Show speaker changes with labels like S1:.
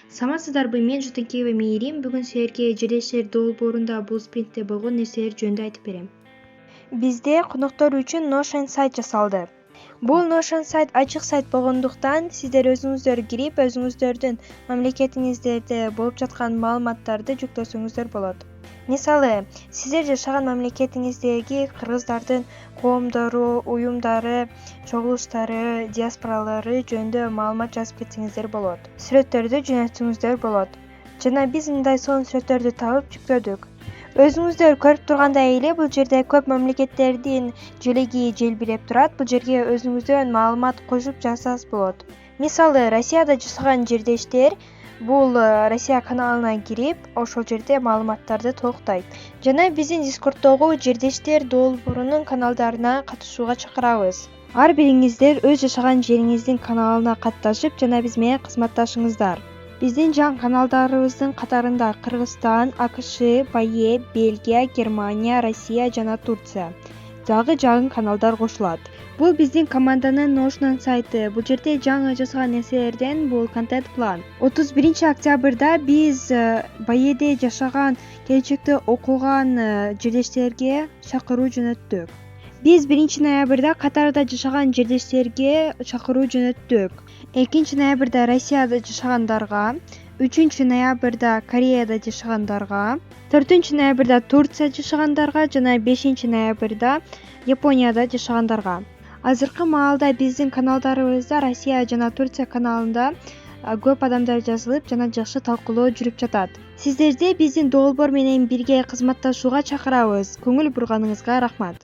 S1: Саламатсыздарбы, мен Жутенкеева Мээрим. Бүгүн силерге Жердештер долбоорунда блупринтте болгон нерселер жөнүндө айтып берем. Бизде коноктор үчүн Notion сайт жасалды. Бул Notion сайт ачык сайт болгондуктан сиздер өзүңүздөр кирип, өзүңүздөрдүн мамлекетиңиздерде болуп жаткан маалыматтарды жүктөсөңүздөр болот. Мисалы, сиздер жашаган мамлекетиңиздеги кыргыздардын коомдору, уюмдары, чогулуштары, диаспоралары жөнүндө маалымат жазып кетсеңиздер болот. Сүрөттөрдү жөнөтсөңүздөр болот. Жана биз мындай сонун сүрөттөрдү табып жүктөдүк. Өзүңүздөр көрүп тургандай эле бул жерде көп мамлекеттердин желеги желбиреп турат. Бул жерге өзүңүздөн маалымат кошуп жазсаңыз болот. Мисалы, Россияда жашаган жердештер бул Россия каналына кирип, ошол жерде маалыматтарды толуктайт. Жана биздин Дискорддогу жердештер долбоорунун каналдарына катышууга чакырабыз. Ар бириңиздер өз жашаган жериңиздин каналына катташып, жана биз менен кызматташыңыздар. Биздин жаңы каналдарыбыздын катарында Кыргызстан, АКШ, БАЕ, Бельгия, Германия, Россия жана Турция дагы жаңы каналдар кошулат. Бул биздин команданын Notion сайты. Бул жерде жаңы жасаган нерселерден бул контент план. 31-октябрда биз БАЕде жашаган, келечекте окуган жердештерге чакыруу жөнөттүк. Биз 1-ноябрда Катарда жашаган жердештерге чакыруу жөнөттүк. 2-ноябрда Россияда жашагандарга, 3-ноябрда Кореяда жашагандарга, 4-ноябрда Турция жашагандарга жана 5-ноябрда Японияда жашагандарга. Азыркы маалда биздин каналдарыбызда Россия жана Турция каналында көп адамдар жазылып, жана жакшы талкуулоо жүрүп жатат. Сиздерди биздин долбоор менен бирге кызматташууга чакырабыз. Көңүл бурганыңызга рахмат.